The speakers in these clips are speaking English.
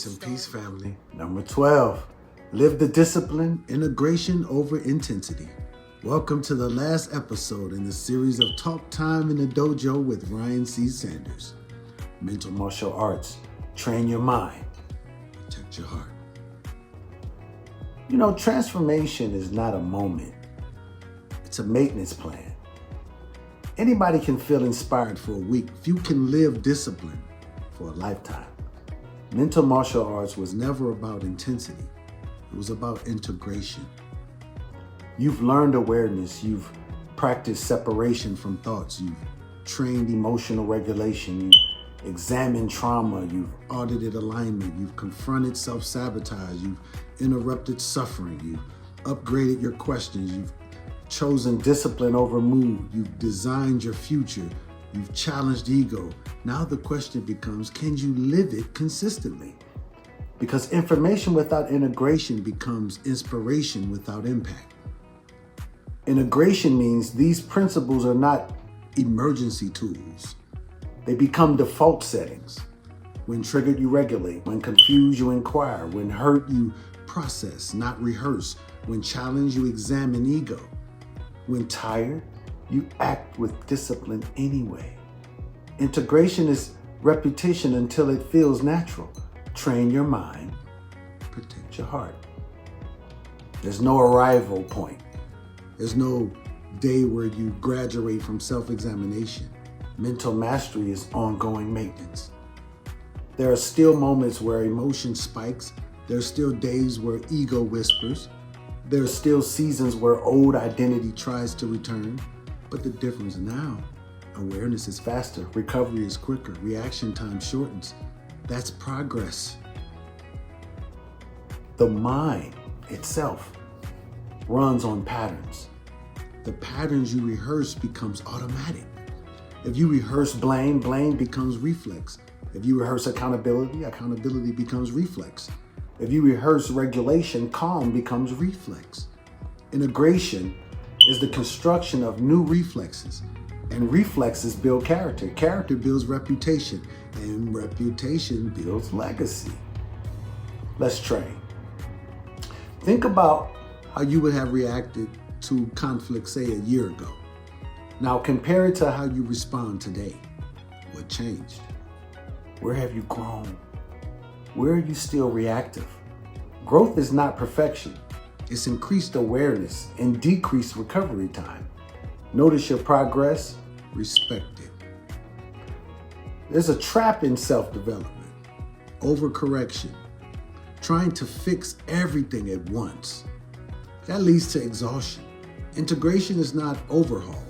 Grace and peace, family. Number 12, live the discipline, integration over intensity. Welcome to the last episode in the series of Talk Time in the Dojo with Ryan C. Sanders. Mental martial arts, train your mind, protect your heart. You know, transformation is not a moment. It's a maintenance plan. Anybody can feel inspired for a week. Few can live discipline for a lifetime. Mental martial arts was never about intensity. It was about integration. You've learned awareness. You've practiced separation from thoughts. You've trained emotional regulation. You've examined trauma. You've audited alignment. You've confronted self-sabotage. You've interrupted suffering. You've upgraded your questions. You've chosen discipline over mood. You've designed your future. You've challenged ego. Now the question becomes, can you live it consistently? Because information without integration becomes inspiration without impact. Integration means these principles are not emergency tools. They become default settings. When triggered, you regulate. When confused, you inquire. When hurt, you process, not rehearse. When challenged, you examine ego. When tired, you act with discipline anyway. Integration is repetition until it feels natural. Train your mind, protect your heart. There's no arrival point. There's no day where you graduate from self-examination. Mental mastery is ongoing maintenance. There are still moments where emotion spikes. There are still days where ego whispers. There are still seasons where old identity tries to return. But the difference now, awareness is faster, recovery is quicker, reaction time shortens. That's progress. The mind itself runs on patterns. The patterns you rehearse becomes automatic. If you rehearse blame, blame becomes reflex. If you rehearse accountability, accountability becomes reflex. If you rehearse regulation, calm becomes reflex. Integration is the construction of new reflexes. And reflexes build character. Character builds reputation. And reputation builds legacy. Let's train. Think about how you would have reacted to conflict, say, a year ago. Now compare it to how you respond today. What changed? Where have you grown? Where are you still reactive? Growth is not perfection. It's increased awareness and decreased recovery time. Notice your progress, respect it. There's a trap in self-development, overcorrection, trying to fix everything at once. That leads to exhaustion. Integration is not overhaul,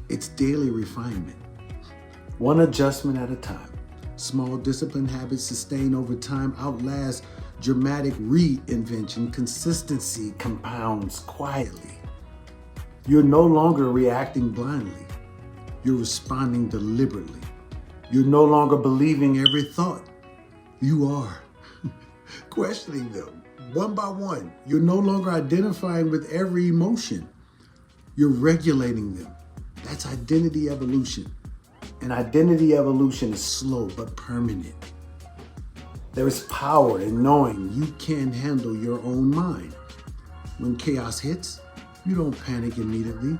it's daily refinement. One adjustment at a time. Small discipline habits sustained over time outlast dramatic reinvention. Consistency compounds quietly. You're no longer reacting blindly. You're responding deliberately. You're no longer believing every thought. You are questioning them one by one. You're no longer identifying with every emotion. You're regulating them. That's identity evolution. And identity evolution is slow but permanent. There is power in knowing you can handle your own mind. When chaos hits, you don't panic immediately.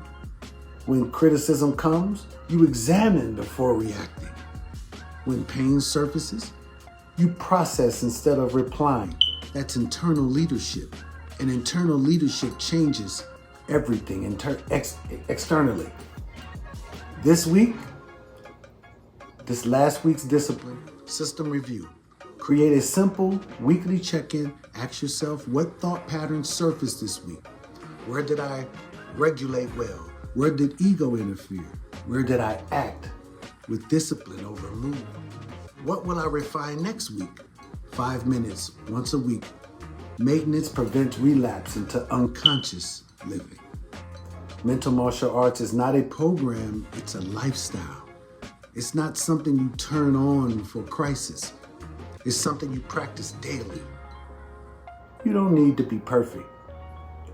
When criticism comes, you examine before reacting. When pain surfaces, you process instead of replying. That's internal leadership. And internal leadership changes everything externally. This last week's discipline system review. Create a simple weekly check-in. Ask yourself, what thought patterns surfaced this week? Where did I regulate well? Where did ego interfere? Where did I act with discipline over mood? What will I refine next week? 5 minutes once a week. Maintenance prevents relapse into unconscious living. Mental martial arts is not a program, it's a lifestyle. It's not something you turn on for crisis. It's something you practice daily. You don't need to be perfect.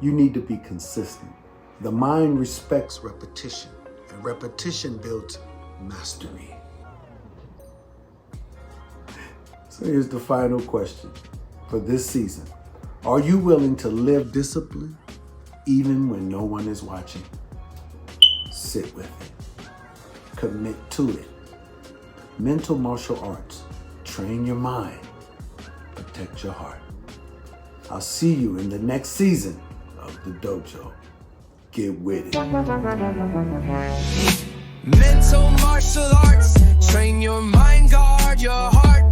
You need to be consistent. The mind respects repetition, and repetition builds mastery. So here's the final question for this season. Are you willing to live discipline even when no one is watching? Sit with it. Commit to it. Mental martial arts. Train your mind. Protect your heart. I'll see you in the next season of The Dojo. Get with it. Mental martial arts. Train your mind, guard your heart.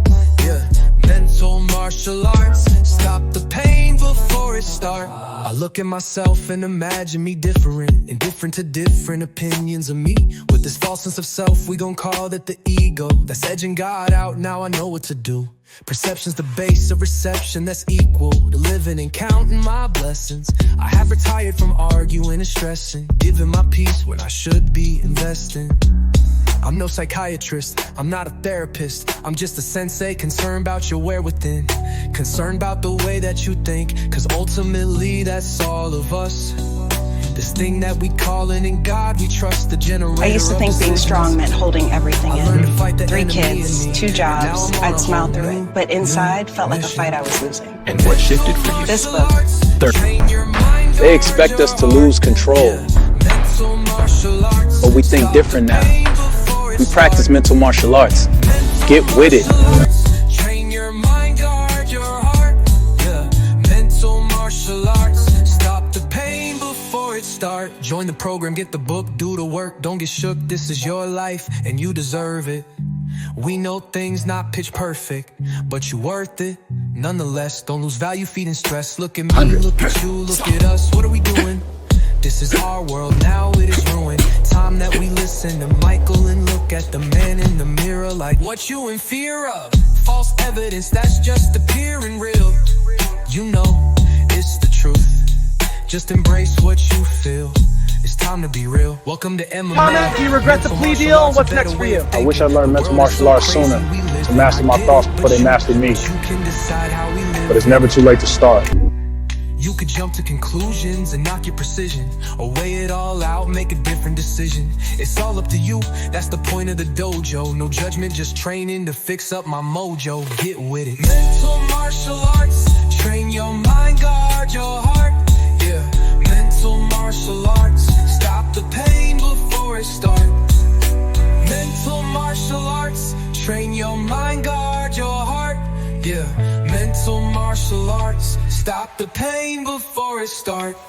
Yeah. Mental martial arts. Stop the pain before it starts. I look at myself and imagine me different, indifferent to different opinions of me. With this false sense of self, we gon' call that the ego. That's edging God out, now I know what to do. Perception's the base of reception that's equal to living and counting my blessings. I have retired from arguing and stressing, giving my peace when I should be investing. I'm no psychiatrist, I'm not a therapist. I'm just a sensei concerned about your where within. Concerned about the way that you think, cause ultimately that's all of us. This thing that we callin' in God, we trust the generator. I used to think being strong meant holding everything in. 3 kids, 2 jobs, I'd smile through it. But inside, felt like a fight I was losing. And what shifted for you? This book. They expect us to lose control, but we think different now. We practice mental martial arts. Get with it. Train your mind, guard your heart. Yeah, mental martial arts. Stop the pain before it starts. Join the program, get the book, do the work. Don't get shook, this is your life and you deserve it. We know things not pitch perfect, but you worth it. Nonetheless, don't lose value feeding stress. Look at me, look at you, look at us. What are we doing? This is our world, now it is ruined. Time that we listen to Michael and look at the man in the mirror like, what you in fear of? False evidence that's just appearing real. You know, it's the truth. Just embrace what you feel. It's time to be real. Welcome to MMA. Do you regret the plea deal? What's next for you? I wish I learned mental martial arts sooner to master my thoughts before they mastered me. But it's never too late to start. You could jump to conclusions and knock your precision, or weigh it all out, make a different decision. It's all up to you, that's the point of the dojo. No judgment, just training to fix up my mojo. Get with it. Mental martial arts, train your mind, guard your heart. Yeah, mental martial arts, stop the pain before it starts. Mental martial arts, train your mind, guard your heart. Yeah, mental martial arts, stop the pain before it starts.